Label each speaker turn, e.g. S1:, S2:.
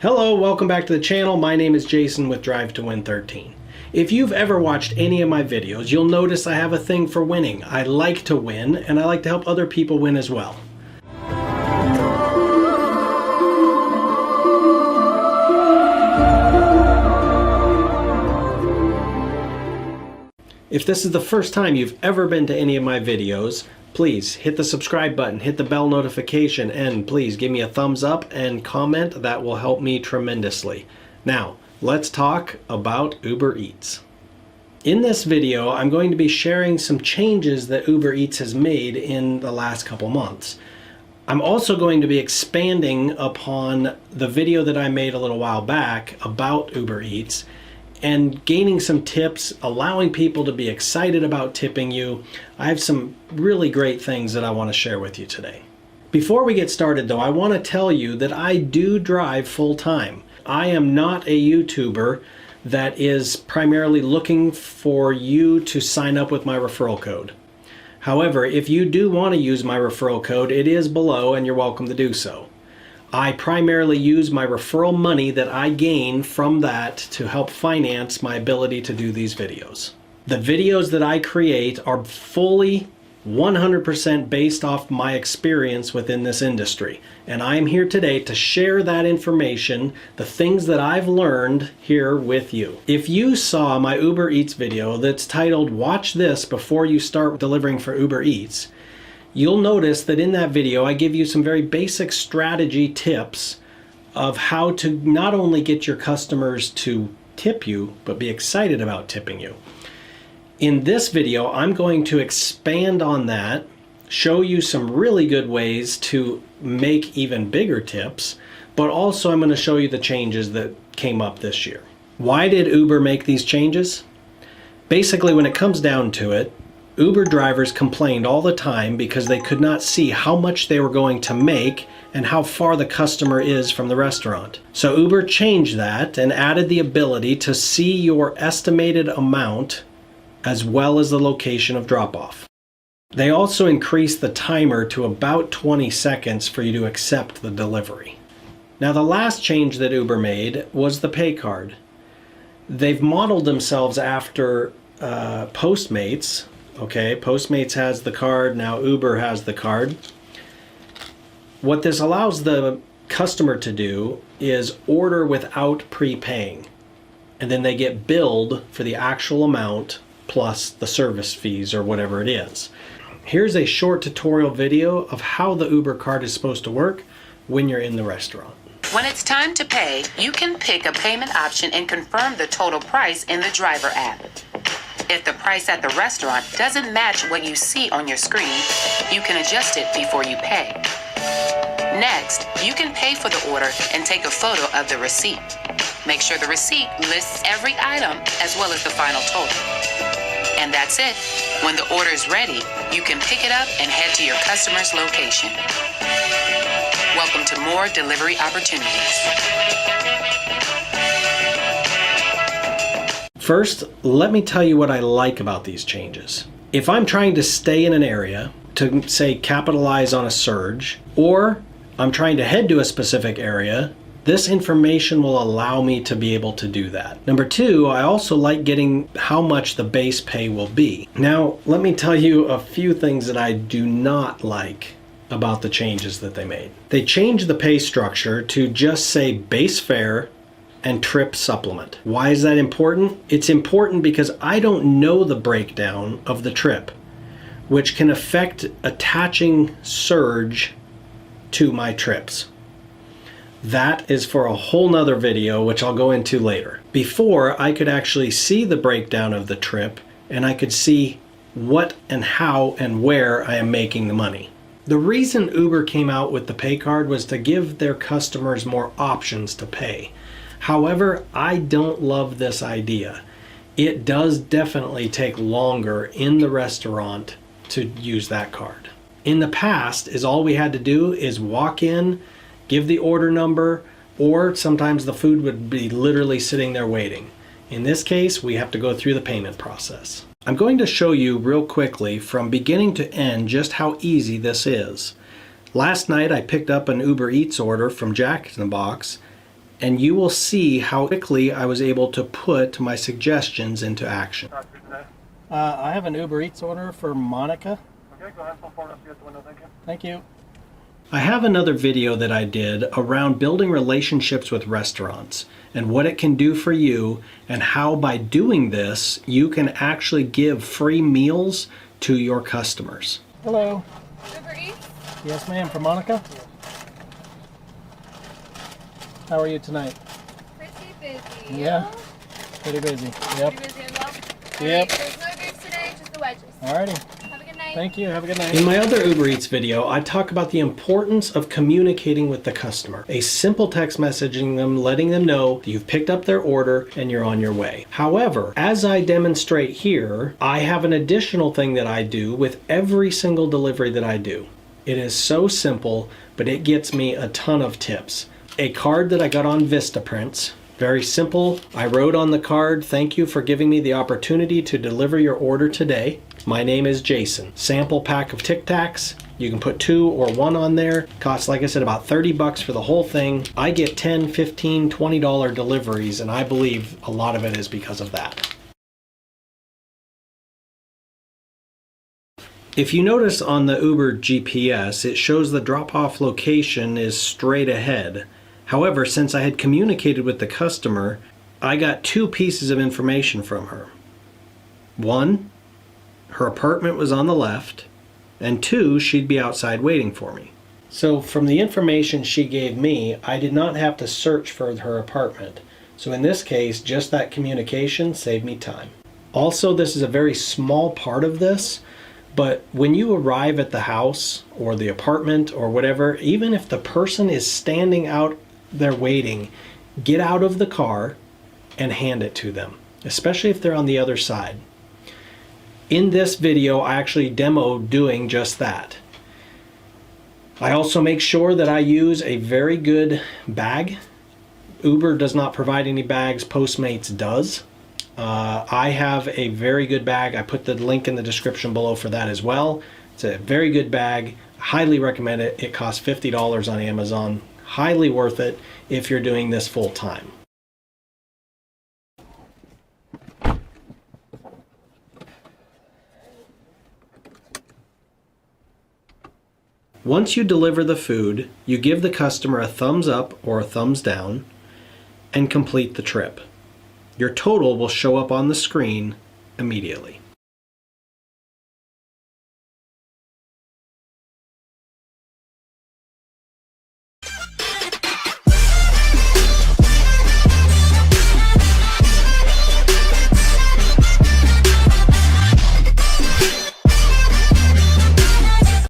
S1: Hello, welcome back to the channel. My name is Jason with Drive to Win 13. If you've ever watched any of my videos, you'll notice I have a thing for winning. I like to win, and I like to help other people win as well. If this is the first time you've ever been to any of my videos, please hit the subscribe button, hit the bell notification, and please give me a thumbs up and comment. That will help me tremendously. Now, let's talk about Uber Eats. In this video, I'm going to be sharing some changes that Uber Eats has made in the last couple months. I'm also going to be expanding upon the video that I made a little while back about Uber Eats and gaining some tips, allowing people to be excited about tipping you. I have some really great things that I want to share with you today. Before we get started though, I want to tell you that I do drive full time. I am not a YouTuber that is primarily looking for you to sign up with my referral code. However, if you do want to use my referral code, it is below and you're welcome to do so. I primarily use my referral money that I gain from that to help finance my ability to do these videos. The videos that I create are fully 100% based off my experience within this industry. And I am here today to share that information, the things that I've learned here with you. If you saw my Uber Eats video that's titled "Watch This Before You Start Delivering for Uber Eats," you'll notice that in that video I give you some very basic strategy tips of how to not only get your customers to tip you, but be excited about tipping you. In this video, I'm going to expand on that, show you some really good ways to make even bigger tips, but also I'm going to show you the changes that came up this year. Why did Uber make these changes? Basically, when it comes down to it, Uber drivers complained all the time because they could not see how much they were going to make and how far the customer is from the restaurant. So Uber changed that and added the ability to see your estimated amount as well as the location of drop-off. They also increased the timer to about 20 seconds for you to accept the delivery. Now, the last change that Uber made was the pay card. They've modeled themselves after Postmates. Okay, Postmates has the card, now Uber has the card. What this allows the customer to do is order without prepaying, and then they get billed for the actual amount plus the service fees or whatever it is. Here's a short tutorial video of how the Uber card is supposed to work when you're in the restaurant.
S2: When it's time to pay, you can pick a payment option and confirm the total price in the driver app. If the price at the restaurant doesn't match what you see on your screen, you can adjust it before you pay. Next, you can pay for the order and take a photo of the receipt. Make sure the receipt lists every item as well as the final total. And that's it. When the order is ready, you can pick it up and head to your customer's location. Welcome to more delivery opportunities.
S1: First, let me tell you what I like about these changes. If I'm trying to stay in an area to, say, capitalize on a surge, or I'm trying to head to a specific area, this information will allow me to be able to do that. Number two, I also like getting how much the base pay will be. Now, let me tell you a few things that I do not like about the changes that they made. They changed the pay structure to just say base fare and trip supplement. Why is that important? It's important because I don't know the breakdown of the trip, which can affect attaching surge to my trips. That is for a whole nother video, which I'll go into later. Before, I could actually see the breakdown of the trip and I could see what and how and where I am making the money. The reason Uber came out with the pay card was to give their customers more options to pay. However, I don't love this idea. It does definitely take longer in the restaurant to use that card. In the past, all we had to do is walk in, give the order number, or sometimes the food would be literally sitting there waiting. In this case, we have to go through the payment process. I'm going to show you real quickly from beginning to end just how easy this is. Last night I picked up an Uber Eats order from Jack in the Box, and you will see how quickly I was able to put my suggestions into action. I have an Uber Eats order for Monica.
S3: Okay, go ahead, pull forward up to the window, thank you.
S1: Thank you. I have another video that I did around building relationships with restaurants and what it can do for you, and how by doing this you can actually give free meals to your customers. Hello.
S4: Uber Eats?
S1: Yes, ma'am, for Monica. How are you tonight?
S4: Pretty busy.
S1: Yeah, pretty busy. Yep.
S4: Pretty busy as well?
S1: Yep.
S4: Alright, there's no drinks today, just the wedges.
S1: Alrighty.
S4: Have a good night.
S1: Thank you. Have a good night. In my other Uber Eats video, I talk about the importance of communicating with the customer. A simple text messaging them, letting them know that you've picked up their order and you're on your way. However, as I demonstrate here, I have an additional thing that I do with every single delivery that I do. It is so simple, but it gets me a ton of tips. A card that I got on Vistaprints. Very simple. I wrote on the card, "Thank you for giving me the opportunity to deliver your order today. My name is Jason." Sample pack of Tic Tacs. You can put 2 or 1 on there. Costs, like I said, about 30 bucks for the whole thing. I get $10, $15, $20 deliveries, and I believe a lot of it is because of that. If you notice on the Uber GPS, it shows the drop-off location is straight ahead. However, since I had communicated with the customer, I got 2 pieces of information from her. 1, her apartment was on the left, and 2, she'd be outside waiting for me. So from the information she gave me, I did not have to search for her apartment. So in this case, just that communication saved me time. Also, this is a very small part of this, but when you arrive at the house or the apartment or whatever, even if the person is standing out there waiting, get out of the car and hand it to them, especially if they're on the other side. In this video, I actually demoed doing just that. I also make sure that I use a very good bag. Uber does not provide any bags, Postmates does. I have a very good bag. I put the link in the description below for that as well. It's a very good bag. Highly recommend it. It costs $50 on Amazon. Highly worth it if you're doing this full time. Once you deliver the food, you give the customer a thumbs up or a thumbs down and complete the trip. Your total will show up on the screen immediately.